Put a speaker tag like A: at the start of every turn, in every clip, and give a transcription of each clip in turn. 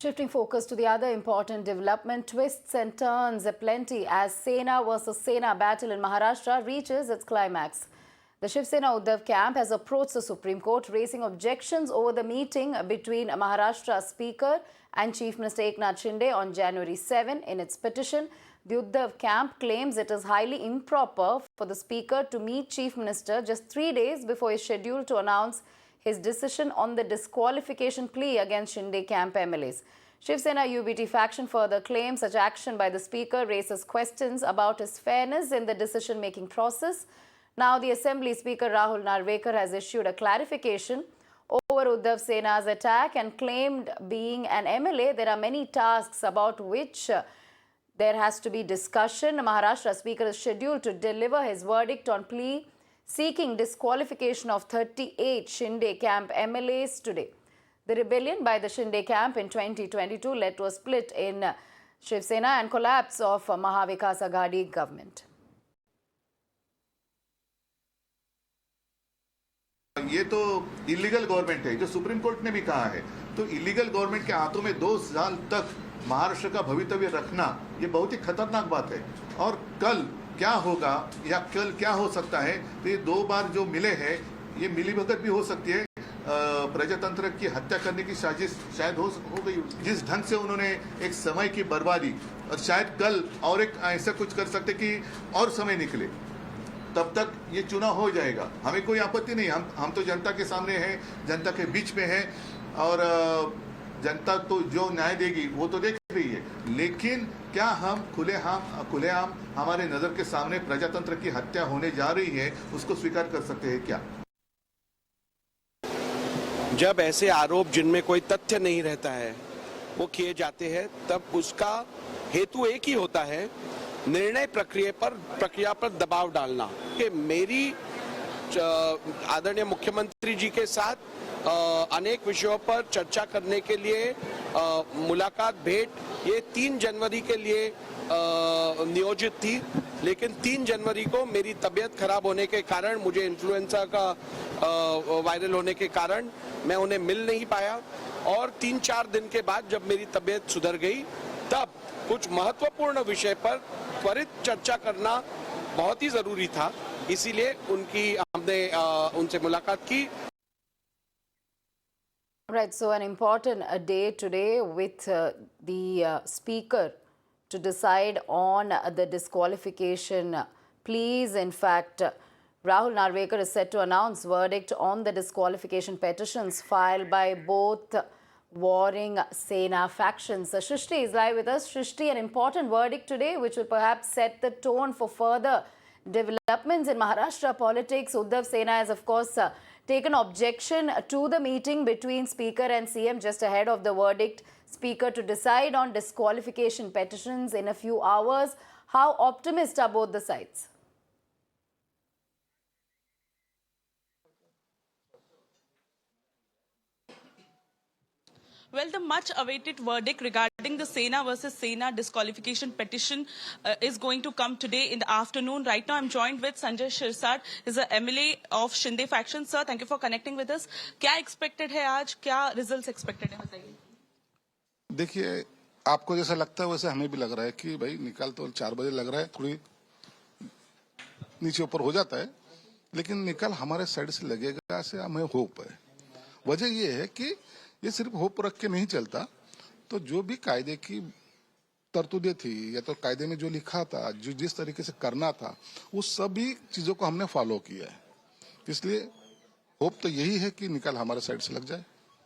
A: Shifting focus to the other important development, twists and turns aplenty as Sena versus Sena battle in Maharashtra reaches its climax. The Shiv Sena Uddhav camp has approached the Supreme Court, raising objections over the meeting between Maharashtra Speaker and Chief Minister Eknath Shinde on January 7. In its petition, the Uddhav camp claims it is highly improper for the Speaker to meet Chief Minister just 3 days before he is scheduled to announce his decision on the disqualification plea against Shinde camp MLAs. Shiv Sena UBT faction further claims such action by the Speaker raises questions about his fairness in the decision-making process. Now, the Assembly Speaker Rahul Narvekar has issued a clarification over Uddhav Sena's attack and claimed, being an MLA, there are many tasks about which there has to be discussion. Maharashtra Speaker is scheduled to deliver his verdict on plea seeking disqualification of 38 Shinde camp MLAs today. The rebellion by the Shinde camp in 2022 led to a split in Shiv Sena and collapse of Mahavikas Aghadi government.
B: ये तो illegal government है, जो supreme court ने भी कहा है। तो illegal government के हाथों में 2 साल तक महाराष्ट्र का भवितव्य रखना ये बहुत ही खतरनाक बात है। और कल क्या होगा या कल क्या हो सकता है, तो ये 2 बार जो मिले हैं, ये मिलीभगत भी हो सकती है। प्रजातंत्र की हत्या करने की साजिश शायद हो गई। जिस ढंग से उन्होंने एक समय की बर्बादी, और शायद कल और एक ऐसा कुछ कर सकते कि और समय निकले, तब तक ये चुनाव हो जाएगा। हमें कोई आपत्ति नहीं, हम तो जनता के सामने हैं, जनता के बीच में हैं, और जनता तो जो न्याय देगी वो तो देख रही है। लेकिन क्या हम खुलेआम हमारे नजर के सामने प्रजातंत्र की हत्या होने जा रही है, उसको स्वीकार कर सकते हैं क्या?
C: जब ऐसे आरोप जिनमें कोई तथ्य नहीं रहता है वो किए जाते हैं, तब उसका हेतु एक ही होता है, निर्णय प्रक्रिया पर दबाव डालना। कि मेरी आदरणीय मुख्यमंत्री जी के साथ अनेक विषयों पर चर्चा करने के लिए मुलाकात भेंट ये 3 जनवरी के लिए नियोजित थी, लेकिन 3 जनवरी को मेरी तबीयत खराब होने के कारण, मुझे इन्फ्लुएंजा का वायरल होने के कारण मैं उन्हें मिल नहीं पाया। और 3-4 दिन के बाद जब मेरी तबीयत सुधर गई, तब कुछ महत्वपूर्ण विषय पर त्वरित चर्चा करना बहुत ही जरूरी था, इसीलिए हमने उनसे मुलाकात की।
A: Right, so an important day today with the Speaker to decide on the disqualification pleas. In fact, Rahul Narvekar is set to announce verdict on the disqualification petitions filed by both warring Sena factions. Shrishti is live with us. Shrishti, an important verdict today which will perhaps set the tone for further developments in Maharashtra politics. Uddhav Sena has, of course, taken objection to the meeting between Speaker and CM just ahead of the verdict. Speaker to decide on disqualification petitions in a few hours. How optimistic are both the sides?
D: Well, the much-awaited verdict regarding the Sena versus Sena disqualification petition is going to come today in the afternoon. Right now, I'm joined with Sanjay Shirsat, is a MLA of Shinde faction. Sir, thank you for connecting with us. क्या expected है आज? क्या results expected है, बताइए?
E: देखिए, आपको जैसा लगता है वैसे हमें भी लग रहा है कि भाई निकाल तो 4 बजे लग रहा है, थोड़ी नीचे ऊपर हो जाता है, लेकिन निकाल हमारे साइड से लगेगा, ऐसे हमें होप है। वजह ये है कि ये सिर्फ होप रख के नहीं चलता, तो जो भी कायदे की तरतूदें थी या तो कायदे में जो लिखा था, जो जिस तरीके से करना था, वो सभी चीजों को हमने फॉलो किया है। इसलिए होप तो यही है कि निकाल हमारे साइड से लग जाए।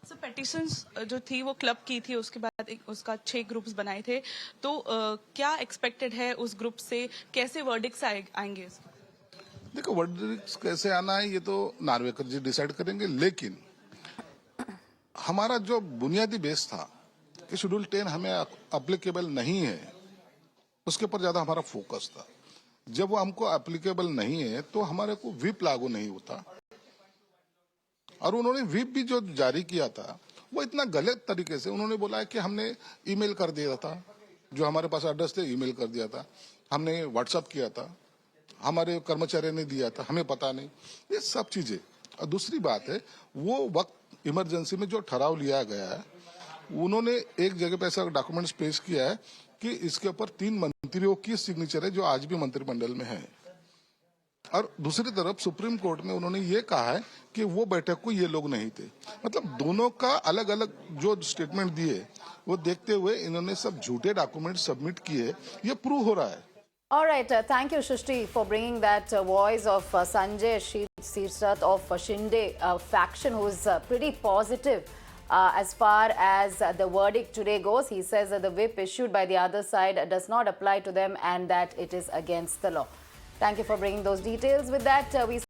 D: सर, पेटिशंस जो थी वो क्लब की थी, उसके बाद उसका 6 ग्रुप्स बनाए थे, तो क्या एक्सपेक्टेड है उस ग्रुप से, कैसे वर्डिक्ट्स आएंगे?
E: देखो, वर्डिक्ट्स कैसे आना है ये तो नार्वेकर जी डिसाइड करेंगे, लेकिन हमारा जो बुनियादी बेस था कि शेड्यूल 10 हमें एप्लीकेबल नहीं है, उसके ऊपर ज्यादा हमारा फोकस था। जब वो हमको एप्लीकेबल नहीं है तो हमारे को व्हिप लागू नहीं होता, और उन्होंने व्हिप भी जो जारी किया था वो इतना गलत तरीके से उन्होंने बोला है कि हमने ईमेल कर दिया था, जो हमारे पास एड्रेस थे ईमेल कर दिया था, हमने व्हाट्सएप किया था, हमारे कर्मचारी ने दिया था, हमें पता नहीं, ये सब चीजें। और दूसरी बात है, वो वक्त इमरजेंसी में जो ठहराव लिया गया है उन्होंने एक जगह पे ऐसा डॉक्यूमेंट्स पेश किया है कि इसके ऊपर 3 मंत्रियों की सिग्नेचर है जो आज भी मंत्रिमंडल में है। और दूसरी तरफ सुप्रीम कोर्ट में उन्होंने ये कहा है कि वो बैठक को ये लोग नहीं थे। मतलब दोनों का अलग अलग जो स्टेटमेंट दिए वो देखते हुए इन्होंने सब झूठे डॉक्यूमेंट सबमिट किए, ये प्रूव हो रहा है।
A: All right, thank you, Shrishti, for bringing that voice of Sanjay Sirsat of Shinde faction, who is pretty positive as far as the verdict today goes. He says that the whip issued by the other side does not apply to them and that it is against the law. Thank you for bringing those details. With that, we